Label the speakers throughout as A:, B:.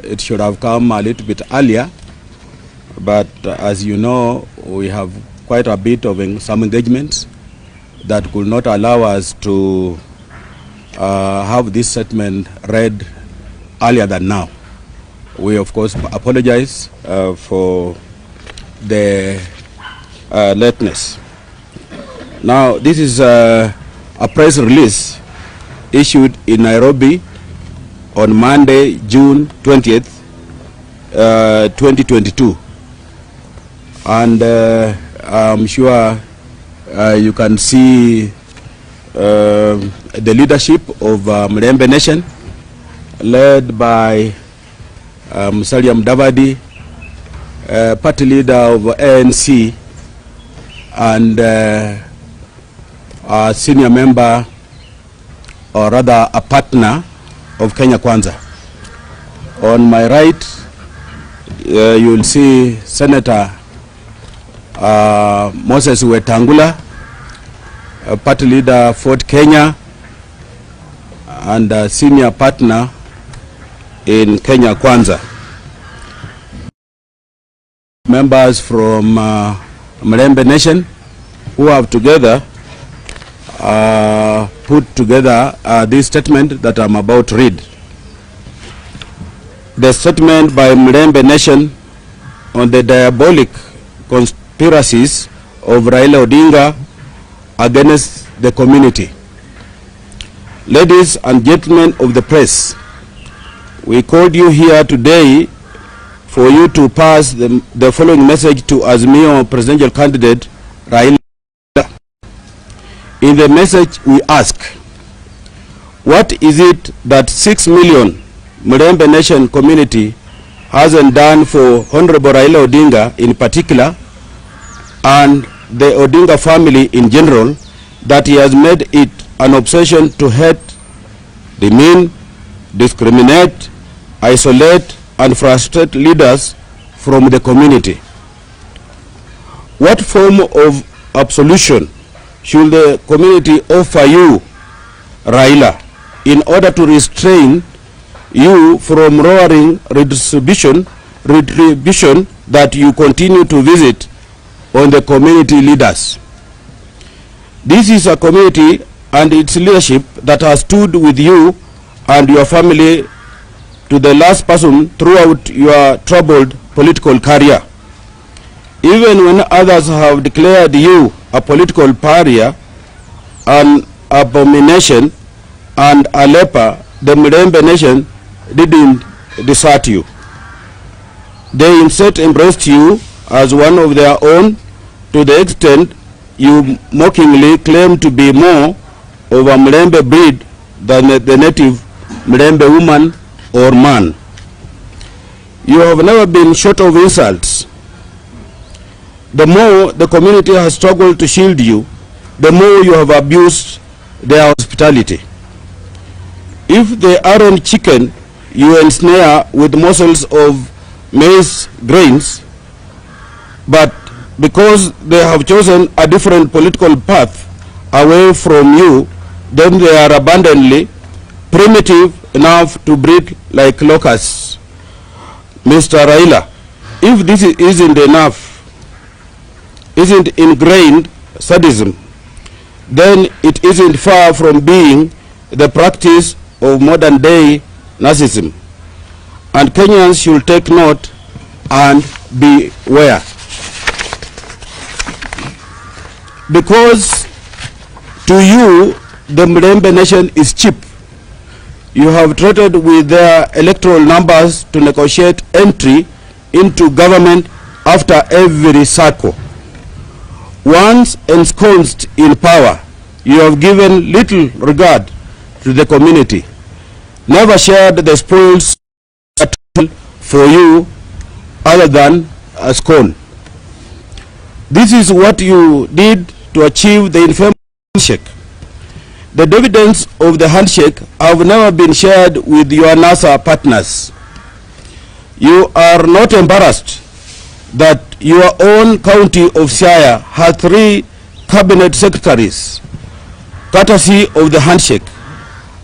A: it should have come a little bit earlier, but as you know, we have quite a bit of some engagements that could not allow us to have this statement read earlier than now. We of course apologize for the lateness. Now, this is a press release issued in Nairobi on Monday, June 20th, 2022. And I'm sure you can see the leadership of Mutembei Nation, led by Musalia Mudavadi, party leader of ANC, and a senior member, or rather a partner of Kenya Kwanza. On my right, you will see Senator Moses Wetangula, party leader Ford Kenya, and a senior partner in Kenya Kwanza. Members from Mutembei Nation who have together put together this statement that I'm about to read. The statement by Mutembei Nation on the diabolic conspiracies of Raila Odinga against the community. Ladies and gentlemen of the press, we called you here today for you to pass the following message to Azimio presidential candidate Raila. In the message we ask, what is it that 6 million Mutembei Nation community hasn't done for Honorable Raila Odinga in particular, and the Odinga family in general, that he has made it an obsession to hate, demean, discriminate, isolate, and frustrate leaders from the community? What form of absolution should the community offer you, Raila, in order to restrain you from roaring retribution that you continue to visit on the community leaders? This is a community and its leadership that has stood with you and your family to the last person throughout your troubled political career. Even when others have declared you a political pariah, an abomination, and a leper, the Mutembei Nation didn't desert you. They instead embraced you as one of their own, to the extent you mockingly claim to be more of a Mutembei breed than the native Mutembei woman or man. You have never been short of insults. The more the community has struggled to shield you, the more you have abused their hospitality. If they aren't chicken you ensnare with morsels of maize grains, but because they have chosen a different political path away from you, then they are abundantly primitive enough to breed like locusts. Mr. Raila, if this isn't ingrained sadism, then it isn't far from being the practice of modern day narcissism. And Kenyans should take note and beware. Because to you, the Mutembei Nation is cheap. You have traded with their electoral numbers to negotiate entry into government after every cycle. Once ensconced in power, you have given little regard to the community, never shared the spoils for you other than a scorn. This is what you did to achieve the infamous handshake. The dividends of the handshake have never been shared with your NASA partners. You are not embarrassed that your own county of Siaya had 3 cabinet secretaries, courtesy of the handshake,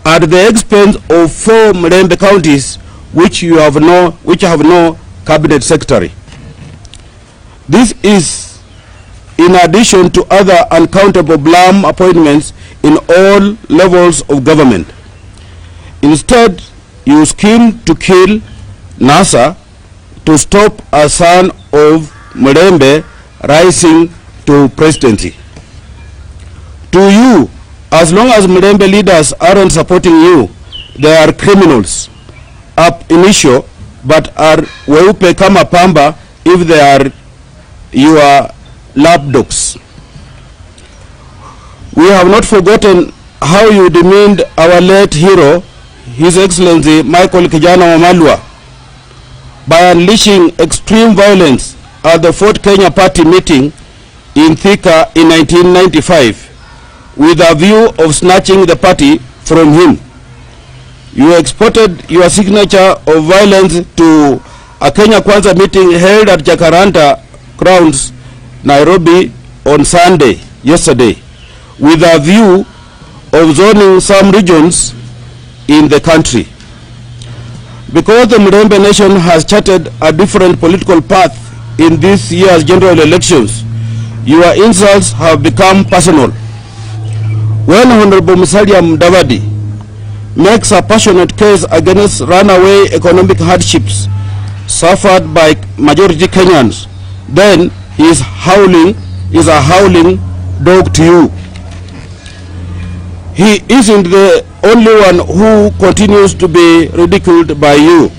A: at the expense of 4 Mutembei counties which have no cabinet secretary. This is in addition to other uncountable blame appointments in all levels of government. Instead, you scheme to kill NASA to stop a son of Mutembei rising to presidency. To you, as long as Mutembei leaders aren't supporting you, they are criminals ab initio, but are weupe kama pamba if they are your lapdogs. We have not forgotten how you demeaned our late hero, His Excellency Michael Kijana Wamalwa, by unleashing extreme violence at the Fort Kenya Party meeting in Thika in 1995 with a view of snatching the party from him. You exported your signature of violence to a Kenya Kwanza meeting held at Jacaranda Grounds, Nairobi on Sunday, yesterday, with a view of zoning some regions in the country. Because the Mutembei nation has charted a different political path in this year's general elections, your insults have become personal. When Honorable Musalia Mudavadi makes a passionate case against runaway economic hardships suffered by majority Kenyans, then he is a howling dog to you. He isn't the only one who continues to be ridiculed by you.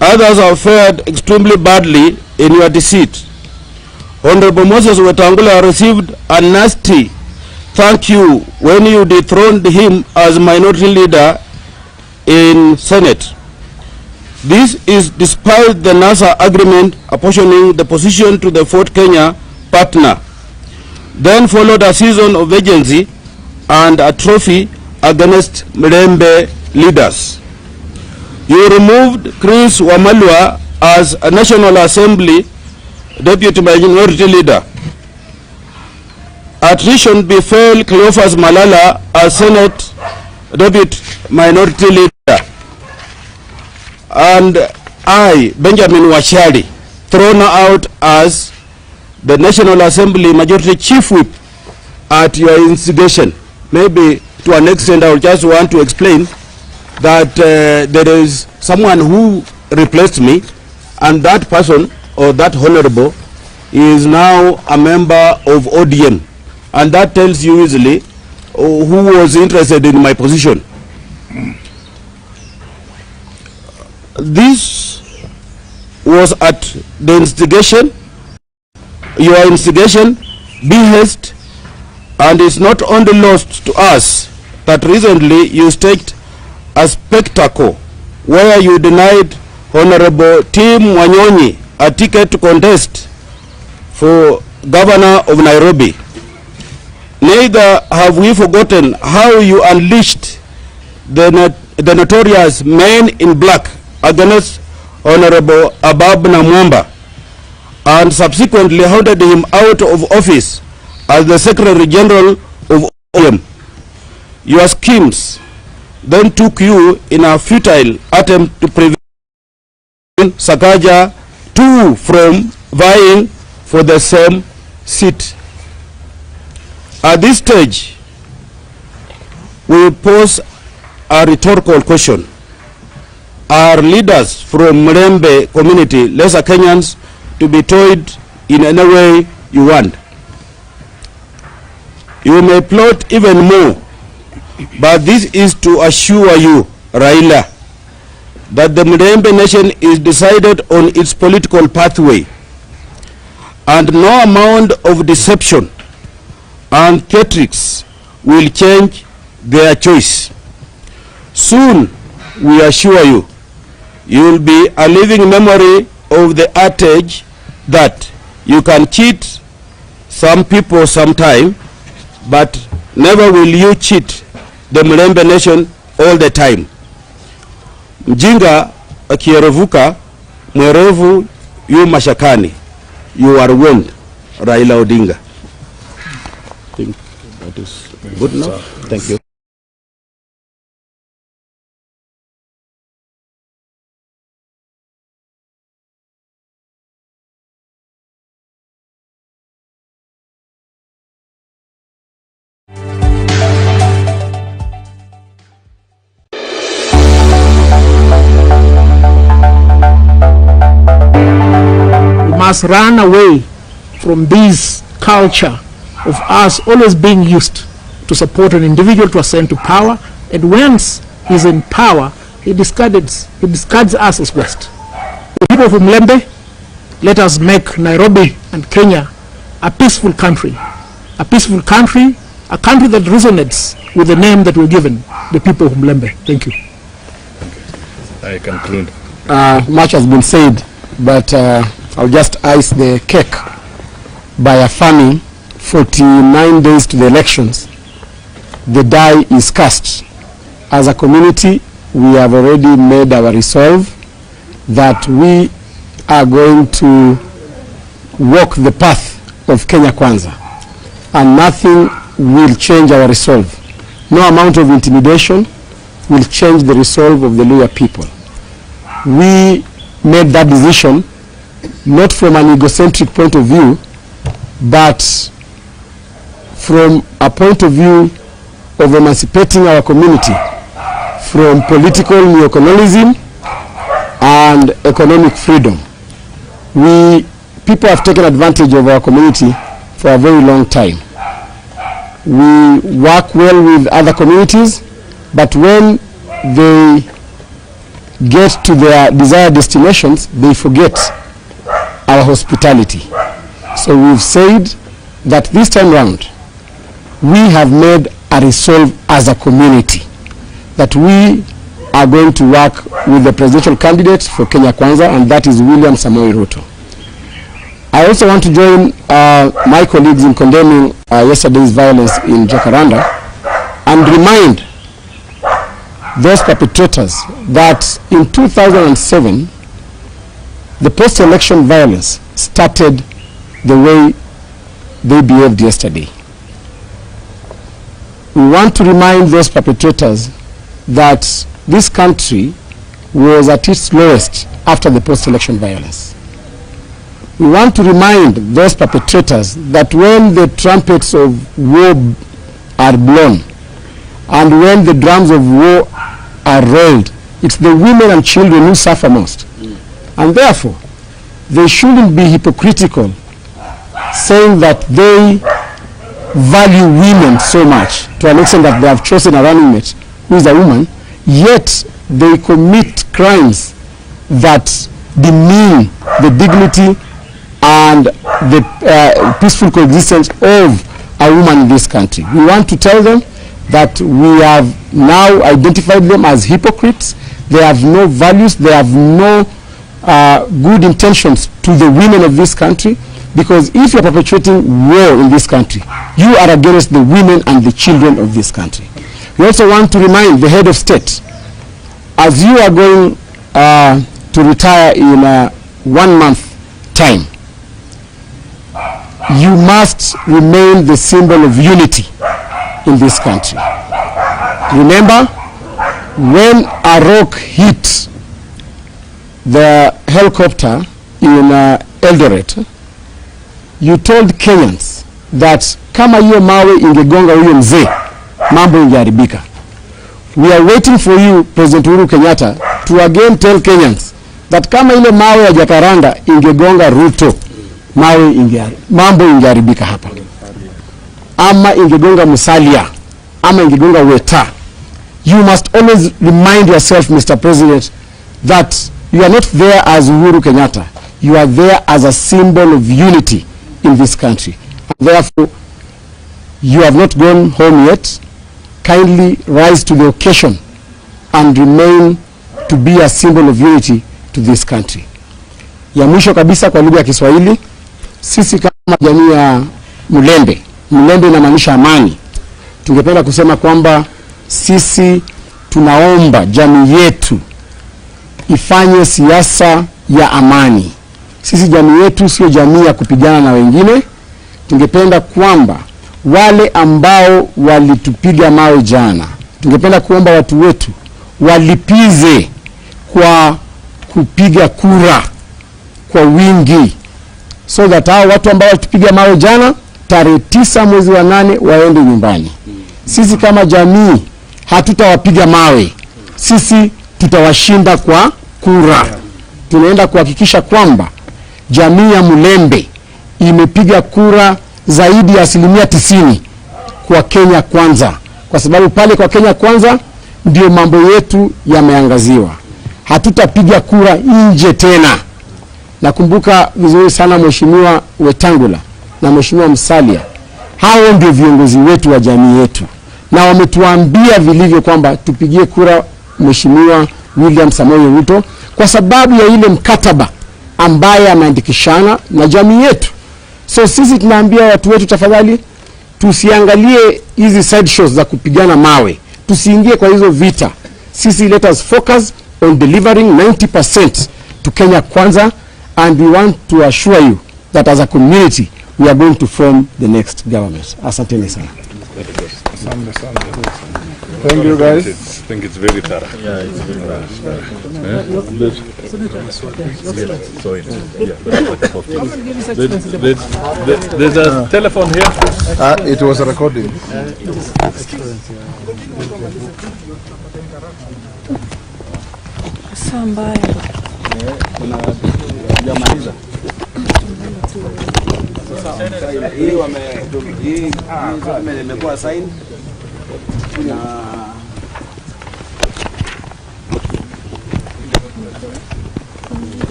A: Others have fared extremely badly in your deceit. Honorable Moses Wetangula received a nasty thank you when you dethroned him as minority leader in Senate. This is despite the NASA agreement apportioning the position to the Fort Kenya partner. Then followed a season of agency and a trophy against Mutembei leaders. You removed Chris Wamalwa as a National Assembly Deputy Minority Leader. Attrition befell Cleophas Malala as Senate Deputy Minority Leader. And I, Benjamin Washari, thrown out as the National Assembly Majority Chief Whip at your instigation. Maybe to an extent I would just want to explain that there is someone who replaced me, and that person or that honorable is now a member of ODM, and that tells you easily who was interested in my position. This was at the instigation, your instigation, behest, and it's not only lost to us that recently you staged a spectacle where you denied Honorable Tim Wanyonyi a ticket to contest for governor of Nairobi. Neither have we forgotten how you unleashed the notorious Men in Black against Honorable Abab Namwamba and subsequently hounded him out of office as the Secretary General of ODM. Your schemes then took you in a futile attempt to prevent Sakaja too from vying for the same seat. At this stage, we pose a rhetorical question. Are leaders from Mutembei community, lesser Kenyans, to be toyed in any way you want? You may plot even more, but this is to assure you, Raila, that the Mutembei nation is decided on its political pathway, and no amount of deception and theatrics will change their choice. Soon, we assure you, you will be a living memory of the adage that you can cheat some people sometime, but never will you cheat the Mutembei nation all the time. Mjinga akierevuka, mwerevu yu mashakani. You are warned, Raila Odinga. I think that is good enough. Thank you.
B: must run away from this culture of us always being used to support an individual to ascend to power, and once he's in power, he discards us as West. The people of Mutembei, let us make Nairobi and Kenya a peaceful country. A peaceful country, a country that resonates with the name that we're given, the people of Mutembei. Thank you.
C: I conclude.
D: Much has been said, but I'll just ice the cake by affirming 49 days to the elections, the die is cast. As a community, we have already made our resolve that we are going to walk the path of Kenya Kwanza, and nothing will change our resolve. No amount of intimidation will change the resolve of the Luhya people. We made that decision not from an egocentric point of view, but from a point of view of emancipating our community from political neocolonialism and economic freedom. People have taken advantage of our community for a very long time. We work well with other communities, but when they get to their desired destinations, they forget our hospitality. So we've said that this time round, we have made a resolve as a community that we are going to work with the presidential candidate for Kenya Kwanza, and that is William Samoei Ruto. I also want to join my colleagues in condemning yesterday's violence in Jacaranda and remind those perpetrators that in 2007, the post-election violence started the way they behaved yesterday. We want to remind those perpetrators that this country was at its lowest after the post-election violence. We want to remind those perpetrators that when the trumpets of war are blown and when the drums of war are rolled, it's the women and children who suffer most. And therefore, they shouldn't be hypocritical saying that they value women so much to an extent that they have chosen a running mate who is a woman, yet they commit crimes that demean the dignity and the peaceful coexistence of a woman in this country. We want to tell them that we have now identified them as hypocrites. They have no values, they have no good intentions to the women of this country, because if you're perpetuating war in this country, you are against the women and the children of this country. We also want to remind the head of state, as you are going to retire in 1 month time, you must remain the symbol of unity in this country. Remember, when a rock hit the helicopter in Eldoret, you told Kenyans that kama hiyo mawe ingegonga huyo mzee, mambo ingeharibika. We are waiting for you, President Uhuru Kenyatta, to again tell Kenyans that kama ile mawe ya Jacaranda ingegonga Ruto, mambo ingeharibika hapa. Ama ingegonga Musalia, ama ingegonga Weta. You must always remind yourself, Mr. President, that you are not there as Uhuru Kenyatta. You are there as a symbol of unity in this country. Therefore, you have not gone home yet. Kindly rise to the occasion and remain to be a symbol of unity to this country. Ya mwisho kabisa kwa lugha ya Kiswahili, sisi kama jamii ya Mutembei inamaanisha amani. Tungependa kusema kwamba sisi tunaomba jamii yetu ifanye siasa ya amani. Sisi jamii yetu sio jamii ya kupigana na wengine. Tungependa kwamba wale ambao walitupiga mawe jana, tungependa kuomba watu wetu walipize kwa kupiga kura kwa wingi, so that hao watu ambao walitupiga mawe jana tarehe 9 mwezi wa 8 waende nyumbani. Sisi kama jamii hatutawapiga mawe, sisi tutawashinda kwa kura. Tunaenda kuhakikisha kwamba jamii ya Mutembei imepiga kura zaidi ya 90% kwa Kenya Kwanza, kwa sababu pale kwa Kenya Kwanza ndio mambo yetu yameangaziwa. Hatutapiga kura nje tena. Nakumbuka vizuri sana Mheshimiwa Wetangula na Mheshimiwa Musalia, hao ndio viongozi wetu wa jamii yetu, na wametuambia vilivyo kwamba tupigie kura Mheshimiwa William Samoei Ruto kwa sababu ya ile mkataba ambaye ameandikishana na jamii yetu. So sisi tunaambia watu wetu, tafadhali tusiangalie hizi side shows za kupigana mawe, tusiingie kwa hizo vita. Sisi let us focus on delivering 90% to Kenya Kwanza, and we want to assure you that as a community we are going to form the next government. Asanteni sana.
C: Thank you, guys. I think it's very thorough. Yeah, it's very thorough. There's a telephone here.
E: It was a recording.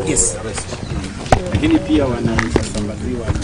F: Yes. Lakini pia wanasambaziwa na